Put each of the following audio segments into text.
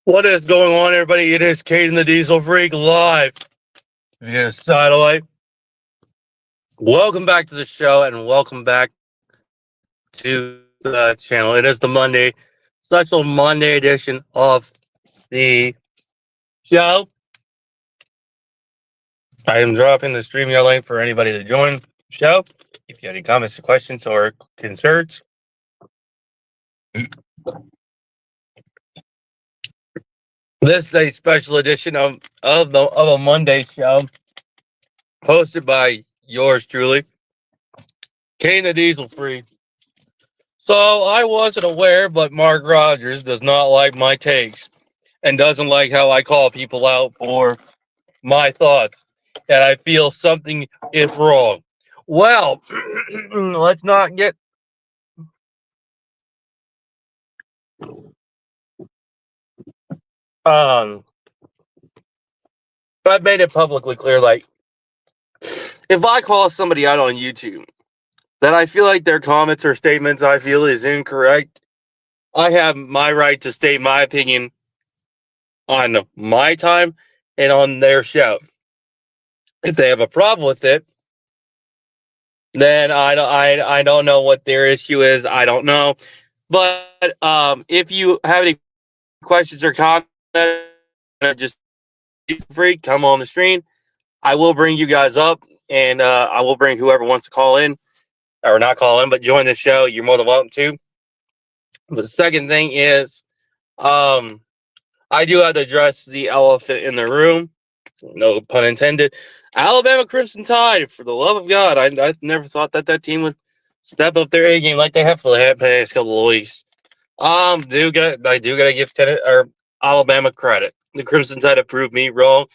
What is going on, everybody? It is Caden the Diesel Freak live via satellite. Welcome back to the show and welcome back to the channel. It is the special Monday edition of the show. I am dropping the StreamYard link for anybody to join the show. If you have any comments, questions, or concerns, this is a special edition of a Monday show hosted by yours truly, Caden the Diesel Freak. So I wasn't aware, but Mark Rogers does not like my takes and doesn't like how I call people out for my thoughts. And I feel something is wrong. Well, let's not get I've made it publicly clear, like, if I call somebody out on YouTube that I feel like their comments or statements I feel is incorrect, I have my right to state my opinion on my time and on their show. If they have a problem with it, then I don't know what their issue is. I don't know. But if you have any questions or comments, just free, come on the stream. I will bring you guys up, and I will bring whoever wants to call in, or not call in, but join the show. You're more than welcome to. But the second thing is, I do have to address the elephant in the room. No pun intended. Alabama Crimson Tide, for the love of God, I never thought that team would step up their A game like they have for the past couple of weeks. I do gotta give Alabama credit. The Crimson Tide have proved me wrong,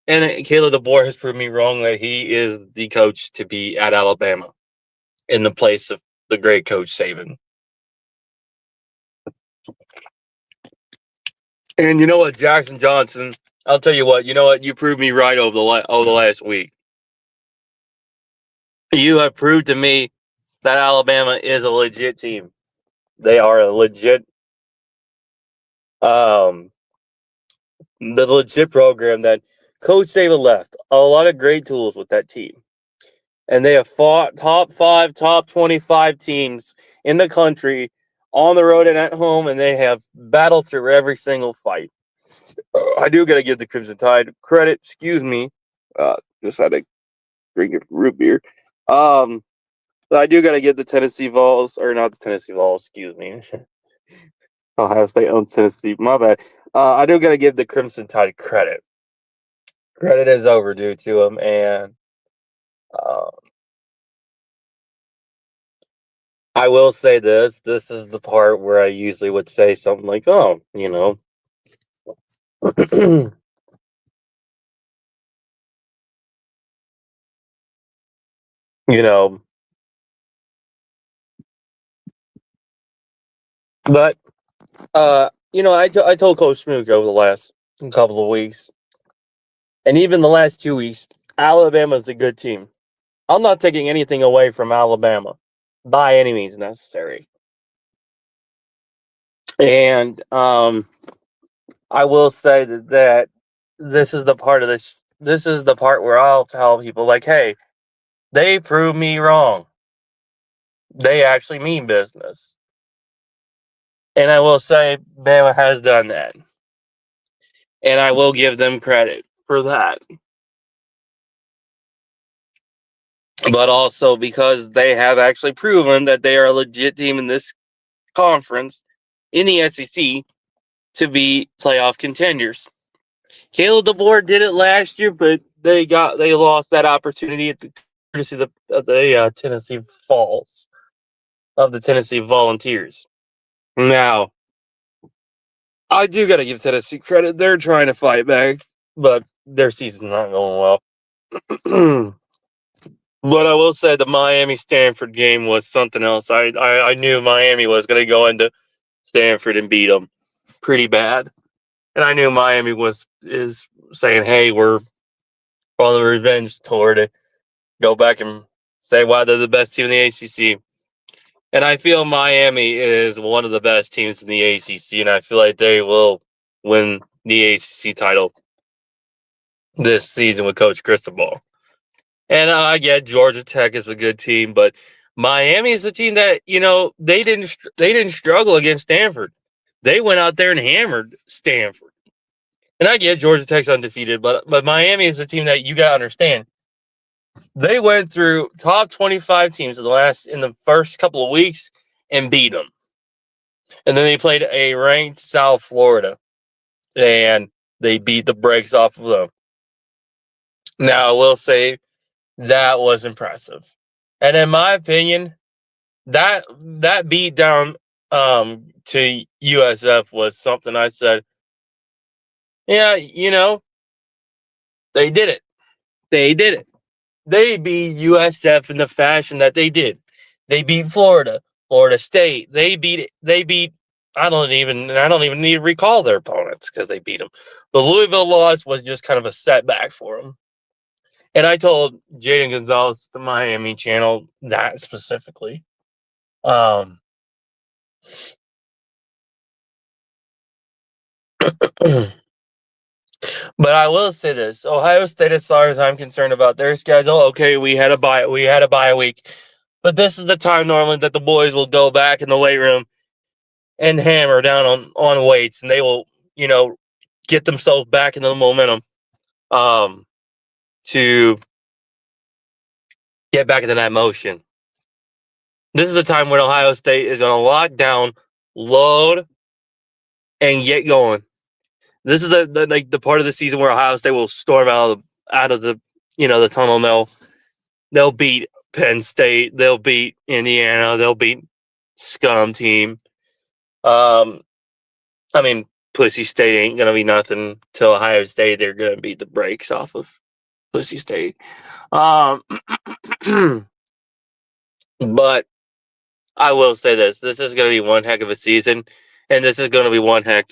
and Caleb DeBoer has proved me wrong that he is the coach to be at Alabama in the place of the great coach Saban. And you know what, Jackson Johnson, I'll tell you what. You know what? You proved me right over the last week. You have proved to me that Alabama is a legit team. They are a legit, the legit program that Coach Saban left. A lot of great tools with that team. And they have fought top 5, top 25 teams in the country on the road and at home, and they have battled through every single fight. I do got to give the Crimson Tide credit. Excuse me. Just had to drink a root beer. But I do got to give the Tennessee Vols, or not the Tennessee Vols, excuse me. Ohio State owns Tennessee. My bad. I do got to give the Crimson Tide credit. Credit is overdue to them, and I will say this. This is the part where I usually would say something like, oh, you know. You know. But, I told Coach Smook over the last couple of weeks, and even the last 2 weeks, Alabama's a good team. I'm not taking anything away from Alabama by any means necessary. And I will say that this is the part of this is the part where I'll tell people, like, hey, they proved me wrong. They actually mean business. And I will say Bama has done that. And I will give them credit for that. But also because they have actually proven that they are a legit team in this conference, in the SEC, to be playoff contenders. Caleb DeBoer did it last year, but they lost that opportunity at the courtesy of the Tennessee Falls of the Tennessee Volunteers. Now, I do got to give Tennessee credit. They're trying to fight back, but their season's not going well. But I will say the Miami-Stanford game was something else. I knew Miami was going to go into Stanford and beat them pretty bad. And I knew Miami is saying, hey, we're on the revenge tour to go back and say why they're the best team in the ACC. And I feel Miami is one of the best teams in the ACC, and I feel like they will win the ACC title this season with Coach Cristobal. And I get Georgia Tech is a good team, but Miami is a team that, they didn't struggle against Stanford. They went out there and hammered Stanford. And I get Georgia Tech's undefeated, but Miami is a team that you got to understand. They went through top 25 teams in the first couple of weeks and beat them. And then they played a ranked South Florida, and they beat the brakes off of them. Now, I will say that was impressive. And in my opinion, that beat down to USF was something I said, yeah, they did it. They did it. They beat USF in the fashion that they did. They beat Florida State. They beat I don't even need to recall their opponents because they beat them. The Louisville loss was just kind of a setback for them. And I told Jaden Gonzalez, the Miami channel, that specifically. But I will say this: Ohio State, as far as I'm concerned about their schedule, okay, we had a bye week, but this is the time normally that the boys will go back in the weight room and hammer down on weights, and they will, get themselves back into the momentum, to get back into that motion. This is a time when Ohio State is going to lock down, load, and get going. This is the part of the season where Ohio State will storm out of the the tunnel. They'll beat Penn State. They'll beat Indiana. They'll beat scum team. Pussy State ain't gonna be nothing till Ohio State. They're gonna beat the brakes off of Pussy State. But I will say this: this is gonna be one heck of a season, and this is gonna be one heck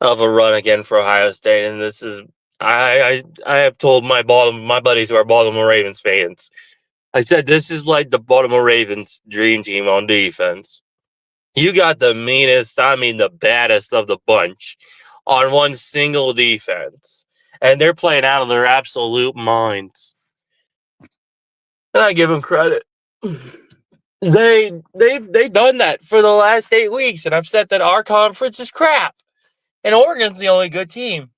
of a run again for Ohio State. And this is I have told my buddies who are Baltimore Ravens fans, I said this is like the Baltimore Ravens dream team on defense. You got the meanest, the baddest of the bunch on one single defense. And they're playing out of their absolute minds. And I give them credit. They've done that for the last 8 weeks. And I've said that our conference is crap. And Oregon's the only good team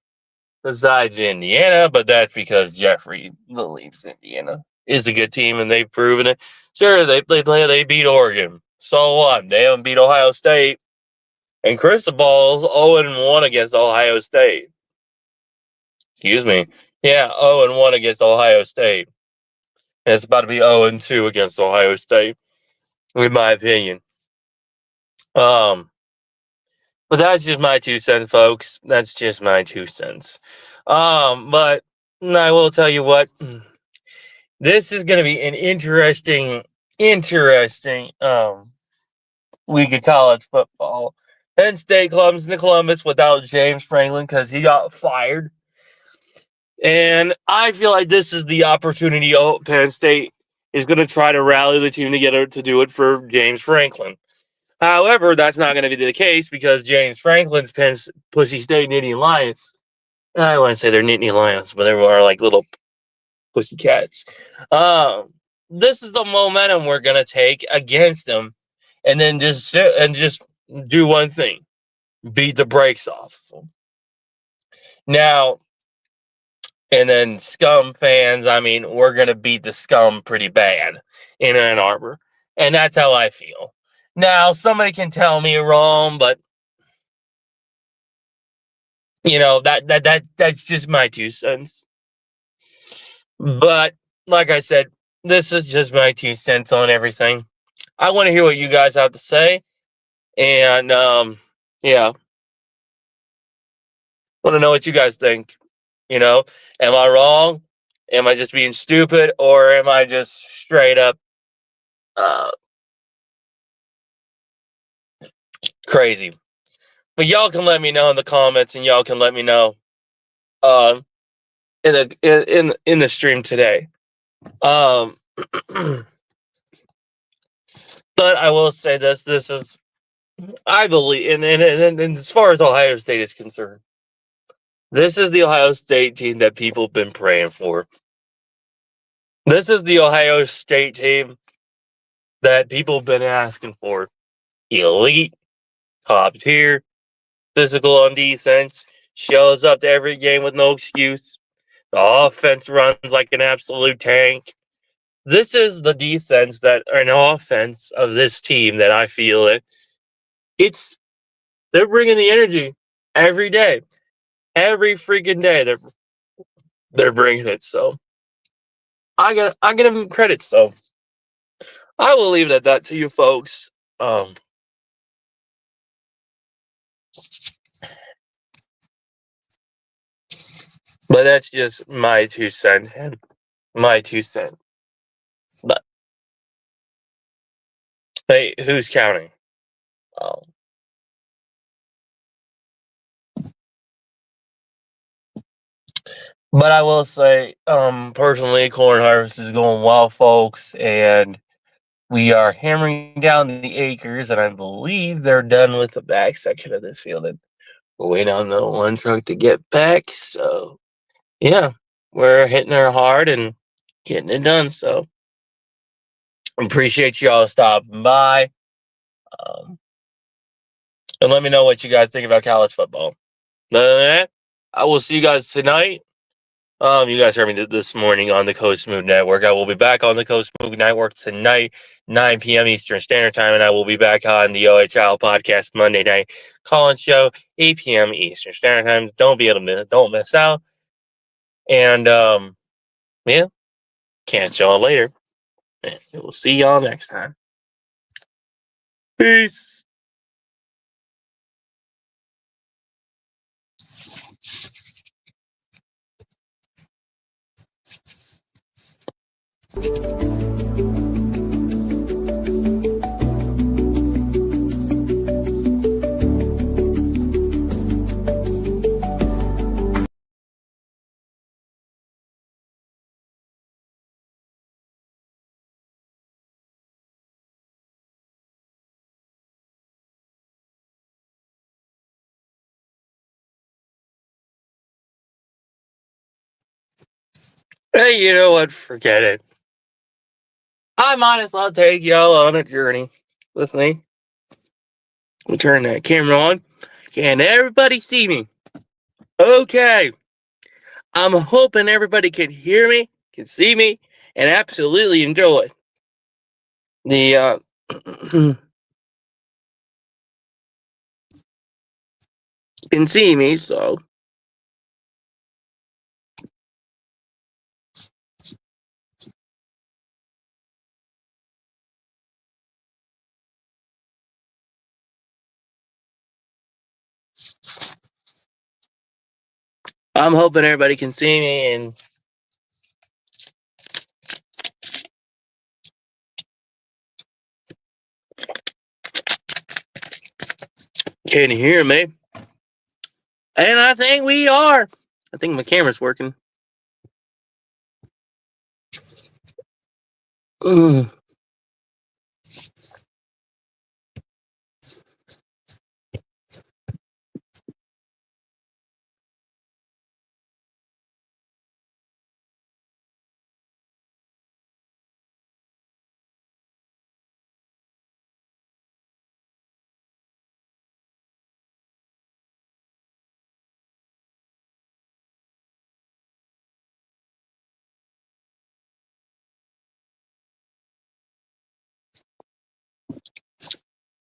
besides Indiana, but that's because Jeffrey believes Indiana is a good team and they've proven it. Sure, they beat Oregon. So what? They haven't beat Ohio State. And Cristobal's 0-1 against Ohio State. Excuse me. Yeah, 0-1 against Ohio State. And it's about to be 0-2 against Ohio State, in my opinion. But that's just my 2 cents, folks. That's just my 2 cents. But I will tell you what. This is going to be an interesting week of college football. Penn State comes into Columbus without James Franklin because he got fired. And I feel like this is the opportunity Penn State is going to try to rally the team together to do it for James Franklin. However, that's not going to be the case because James Franklin's Pussy State Nittany Lions. I wouldn't say they're Nittany Lions, but they are like little pussy cats. This is the momentum we're going to take against them. And then just sit and just do one thing. Beat the brakes off of them. Now, and then scum fans, we're going to beat the scum pretty bad in Ann Arbor. And that's how I feel. Now, somebody can tell me wrong, but that's just my 2 cents. But like I said, this is just my 2 cents on everything. I want to hear what you guys have to say. And yeah. Want to know what you guys think. Am I wrong? Am I just being stupid? Or am I just straight up crazy? But y'all can let me know in the comments, and y'all can let me know in the stream today. But I will say this is I believe, and as far as Ohio State is concerned, this is the Ohio State team that people have been praying for. This is the Ohio State team that people have been asking for. Elite, top tier, physical on defense, shows up to every game with no excuse. The offense runs like an absolute tank. This is the defense that, or an offense of this team that I feel they're bringing the energy every day, every freaking day. They're bringing it. So I give them credit. So I will leave it at that to you folks. Um, but that's just my 2 cents. My 2 cents. But hey, who's counting? Um, but I will say, personally, corn harvest is going well, folks, and we are hammering down the acres, and I believe they're done with the back section of this field. And we're waiting on the one truck to get back. So yeah, we're hitting her hard and getting it done. So appreciate y'all stopping by. Um, and let me know what you guys think about college football. Other than that, I will see you guys tonight. You guys heard me this morning on the Coast Smooth Network. I will be back on the Coast Smooth Network tonight, 9 p.m. Eastern Standard Time, and I will be back on the OHL podcast Monday night call-in show, 8 p.m. Eastern Standard Time. Don't miss out. And yeah, catch y'all later. And we'll see y'all next time. Peace. Hey, you know what? Forget it. I might as well take y'all on a journey with me. We'll turn that camera on. Can everybody see me? Okay. I'm hoping everybody can hear me, can see me, and absolutely enjoy the can see me, so I'm hoping everybody can see me and can hear me. And I think we are. I think my camera's working. Mm.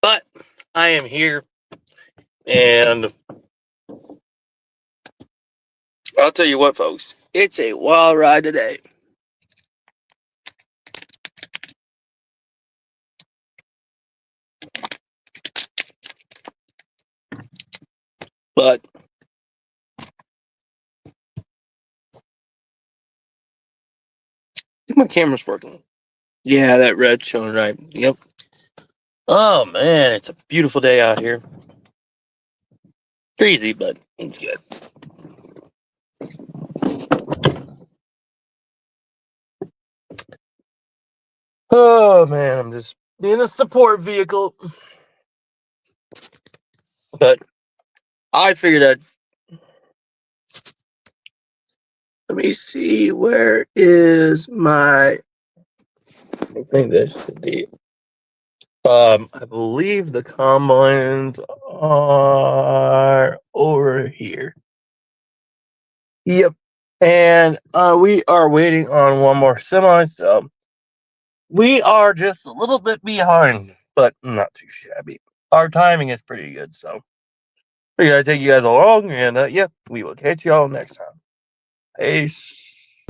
But I am here, and I'll tell you what, folks, it's a wild ride today. But I think my camera's working. Yeah, that red showing right. Yep. Oh man, it's a beautiful day out here. Crazy, but it's good. Oh man, I'm just being a support vehicle. But I figured that. Let me see. Where is my? I think this should be. I believe the combines are over here. Yep. And we are waiting on one more semi, so we are just a little bit behind, but not too shabby. Our timing is pretty good, so we're gonna take you guys along, and yeah, we will catch y'all next time. Peace.